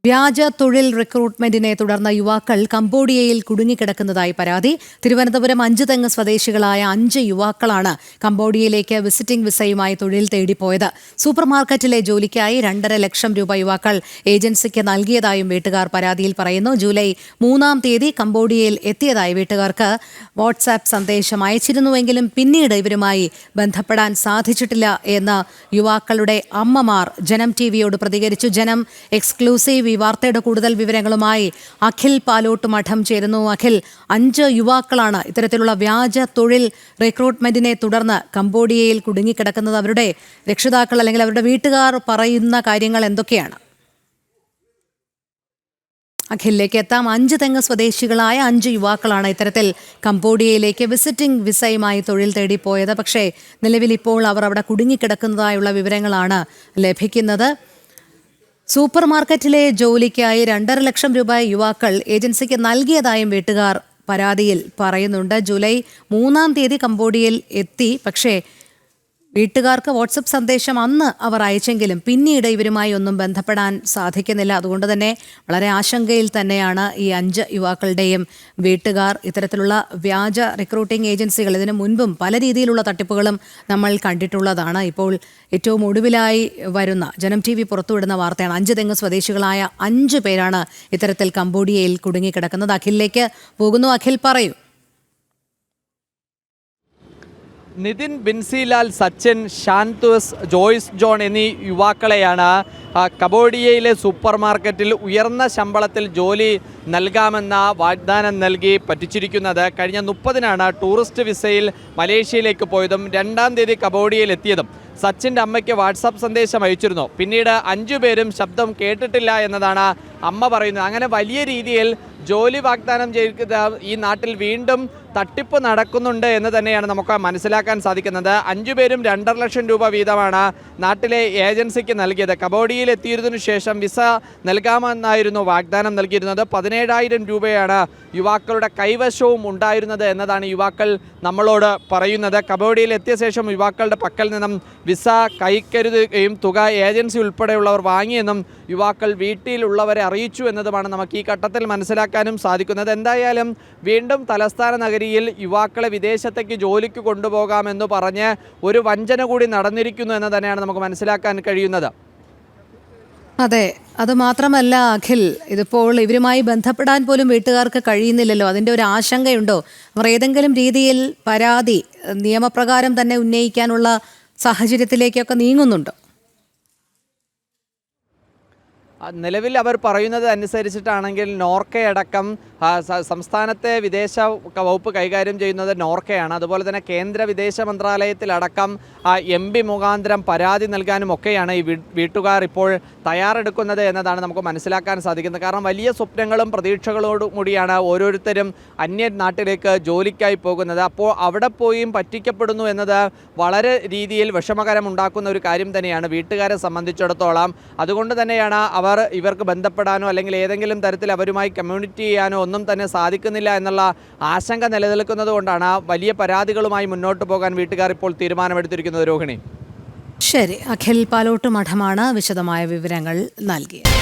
വ്യാജ തൊഴിൽ റിക്രൂട്ട്മെന്റിനെ തുടർന്ന് യുവാക്കൾ കംബോഡിയയിൽ കുടുങ്ങിക്കിടക്കുന്നതായി പരാതി. തിരുവനന്തപുരം അഞ്ചുതെങ്ങ് സ്വദേശികളായ 5 യുവാക്കളാണ് കംബോഡിയയിലേക്ക് വിസിറ്റിംഗ് വിസയുമായി തൊഴിൽ തേടിപ്പോയത്. സൂപ്പർമാർക്കറ്റിലെ ജോലിക്കായി 2.5 ലക്ഷം രൂപ യുവാക്കൾ ഏജൻസിക്ക് നൽകിയതായും വീട്ടുകാർ പരാതിയിൽ പറയുന്നു. ജൂലൈ 3-ാം തീയതി കംബോഡിയയിൽ എത്തിയതായി വീട്ടുകാർക്ക് വാട്സാപ്പ് സന്ദേശം അയച്ചിരുന്നുവെങ്കിലും പിന്നീട് ഇവരുമായി ബന്ധപ്പെടാൻ സാധിച്ചിട്ടില്ല എന്ന് യുവാക്കളുടെ അമ്മമാർ ജനം ടിവിയോട് പ്രതികരിച്ചു. ജനം എക്സ്ക്ലൂസീവ് ഈ വാർത്തയുടെ കൂടുതൽ വിവരങ്ങളുമായി അഖിൽ പാലോട്ട് മഠം ചേരുന്നു. അഖിൽ, 5 യുവാക്കളാണ് ഇത്തരത്തിലുള്ള വ്യാജ തൊഴിൽ റിക്രൂട്ട്മെന്റിനെ തുടർന്ന് കംബോഡിയയിൽ കുടുങ്ങിക്കിടക്കുന്നത്. അവരുടെ രക്ഷിതാക്കൾ അല്ലെങ്കിൽ അവരുടെ വീട്ടുകാർ പറയുന്ന കാര്യങ്ങൾ എന്തൊക്കെയാണ്? അഖിലിലേക്ക് എത്താം. 5 തെങ്ങ് സ്വദേശികളായ 5 യുവാക്കളാണ് ഇത്തരത്തിൽ കംബോഡിയയിലേക്ക് വിസിറ്റിംഗ് വിസയുമായി തൊഴിൽ തേടി പോയത്. പക്ഷേ നിലവിൽ ഇപ്പോൾ അവർ അവിടെ കുടുങ്ങിക്കിടക്കുന്നതായുള്ള വിവരങ്ങളാണ് ലഭിക്കുന്നത്. സൂപ്പർ മാർക്കറ്റിലെ ജോലിക്കായി 2.5 ലക്ഷം രൂപ യുവാക്കൾ ഏജൻസിക്ക് നൽകിയതായും വീട്ടുകാർ പരാതിയിൽ പറയുന്നുണ്ട്. ജൂലൈ 3-ാം തീയതി കംബോഡിയയിൽ എത്തി. പക്ഷേ വീട്ടുകാർക്ക് വാട്സപ്പ് സന്ദേശം അന്ന് അവർ അയച്ചെങ്കിലും പിന്നീട് ഇവരുമായി ഒന്നും ബന്ധപ്പെടാൻ സാധിക്കുന്നില്ല. അതുകൊണ്ട് തന്നെ വളരെ ആശങ്കയിൽ തന്നെയാണ് ഈ 5 യുവാക്കളുടെയും വീട്ടുകാർ. ഇത്തരത്തിലുള്ള വ്യാജ റിക്രൂട്ടിംഗ് ഏജൻസികൾ ഇതിനു മുൻപും പല രീതിയിലുള്ള തട്ടിപ്പുകളും നമ്മൾ കണ്ടിട്ടുള്ളതാണ്. ഇപ്പോൾ ഏറ്റവും ഒടുവിലായി വരുന്ന ജനം ടി വി പുറത്തുവിടുന്ന വാർത്തയാണ് 5 തെങ്ങ് സ്വദേശികളായ 5 പേരാണ് ഇത്തരത്തിൽ കംബോഡിയയിൽ കുടുങ്ങിക്കിടക്കുന്നത്. അഖിലിലേക്ക് പോകുന്നു. അഖിൽ, പറയൂ. നിതിൻ, ബിൻസിലാൽ, സച്ചിൻ, ഷാന്തോസ്, ജോയ്സ് ജോൺ എന്നീ യുവാക്കളെയാണ് കംബോഡിയയിലെ സൂപ്പർ മാർക്കറ്റിൽ ഉയർന്ന ശമ്പളത്തിൽ ജോലി നൽകാമെന്ന വാഗ്ദാനം നൽകി പറ്റിച്ചിരിക്കുന്നത്. കഴിഞ്ഞ 30-നാണ് ടൂറിസ്റ്റ് വിസയിൽ മലേഷ്യയിലേക്ക് പോയതും 2-ാം തീയതി കംബോഡിയയിൽ എത്തിയതും. സച്ചിൻ്റെ അമ്മയ്ക്ക് വാട്സാപ്പ് സന്ദേശം അയച്ചിരുന്നു. പിന്നീട് 5 പേരും ശബ്ദം കേട്ടിട്ടില്ല എന്നതാണ് അമ്മ പറയുന്നത്. അങ്ങനെ വലിയ രീതിയിൽ ജോലി വാഗ്ദാനം ചെയ്ത ഈ നാട്ടിൽ വീണ്ടും തട്ടിപ്പ് നടക്കുന്നുണ്ട് എന്ന് തന്നെയാണ് നമുക്ക് മനസ്സിലാക്കാൻ സാധിക്കുന്നത്. 5 പേരും 2.5 ലക്ഷം രൂപ വീതമാണ് നാട്ടിലെ ഏജൻസിക്ക് നൽകിയത്. കംബോഡിയയിൽ എത്തിയതിനു ശേഷം വിസ നൽകാമെന്നായിരുന്നു വാഗ്ദാനം നൽകിയിരുന്നത്. 17,000 രൂപയാണ് യുവാക്കളുടെ കൈവശവും ഉണ്ടായിരുന്നത് എന്നതാണ് യുവാക്കൾ നമ്മളോട് പറയുന്നത്. കംബോഡിയയിൽ എത്തിയ ശേഷം യുവാക്കളുടെ പക്കൽ നിന്നും വിസ കൈക്കരുതുകയും തുക ഏജൻസി ഉൾപ്പെടെയുള്ളവർ വാങ്ങിയെന്നും യുവാക്കൾ വീട്ടിലുള്ളവരെ അറിയിച്ചു എന്നതുമാണ് നമുക്ക് ഈ ഘട്ടത്തിൽ മനസ്സിലാക്കാനും സാധിക്കുന്നത്. എന്തായാലും വീണ്ടും തലസ്ഥാന നഗരിയിൽ യുവാക്കളെ വിദേശത്തേക്ക് ജോലിക്ക് കൊണ്ടുപോകാമെന്ന് പറഞ്ഞ് ഒരു വഞ്ചന കൂടി നടന്നിരിക്കുന്നു എന്ന് തന്നെയാണ് നമുക്ക് മനസ്സിലാക്കാൻ കഴിയുന്നത്. അതെ, അത് മാത്രമല്ല അഖിൽ, ഇതിപ്പോൾ ഇവരുമായി ബന്ധപ്പെടാൻ പോലും വീട്ടുകാർക്ക് കഴിയുന്നില്ലല്ലോ. അതിൻ്റെ ഒരു ആശങ്കയുണ്ടോ? അവർ ഏതെങ്കിലും രീതിയിൽ പരാതി നിയമപ്രകാരം തന്നെ ഉന്നയിക്കാനുള്ള സാഹചര്യത്തിലേക്കൊക്കെ നീങ്ങുന്നുണ്ടോ? നിലവിൽ അവർ പറയുന്നത് അനുസരിച്ചിട്ടാണെങ്കിൽ നോർക്കയടക്കം സംസ്ഥാനത്തെ വിദേശ വകുപ്പ് കൈകാര്യം ചെയ്യുന്നത് നോർക്കയാണ്. അതുപോലെ തന്നെ കേന്ദ്ര വിദേശ മന്ത്രാലയത്തിലടക്കം MP മുഖാന്തരം പരാതി നൽകാനും ഒക്കെയാണ് ഈ വീട്ടുകാർ ഇപ്പോൾ തയ്യാറെടുക്കുന്നത് എന്നതാണ് നമുക്ക് മനസ്സിലാക്കാൻ സാധിക്കുന്നത്. കാരണം വലിയ സ്വപ്നങ്ങളും പ്രതീക്ഷകളോടും കൂടിയാണ് ഓരോരുത്തരും അന്യ നാട്ടിലേക്ക് ജോലിക്കായി പോകുന്നത്. അപ്പോൾ അവിടെ പോയും പറ്റിക്കപ്പെടുന്നു എന്നത് വളരെ രീതിയിൽ വിഷമകരമുണ്ടാക്കുന്ന ഒരു കാര്യം തന്നെയാണ് വീട്ടുകാരെ സംബന്ധിച്ചിടത്തോളം. അതുകൊണ്ട് തന്നെയാണ് ഇവർക്ക് ബന്ധപ്പെടാനോ അല്ലെങ്കിൽ ഏതെങ്കിലും തരത്തിൽ അവരുമായി കമ്മ്യൂണിറ്റി ചെയ്യാനോ ഒന്നും തന്നെ സാധിക്കുന്നില്ല എന്നുള്ള ആശങ്ക നിലനിൽക്കുന്നത് കൊണ്ടാണ് വലിയ പരാതികളുമായി മുന്നോട്ട് പോകാൻ വീട്ടുകാർ ഇപ്പോൾ തീരുമാനമെടുത്തിരിക്കുന്നത്. രോഹിണി, ശരി. അഖിൽ പാലോട്ട് മഠമാണ് വിശദമായ വിവരങ്ങൾ നൽകിയത്.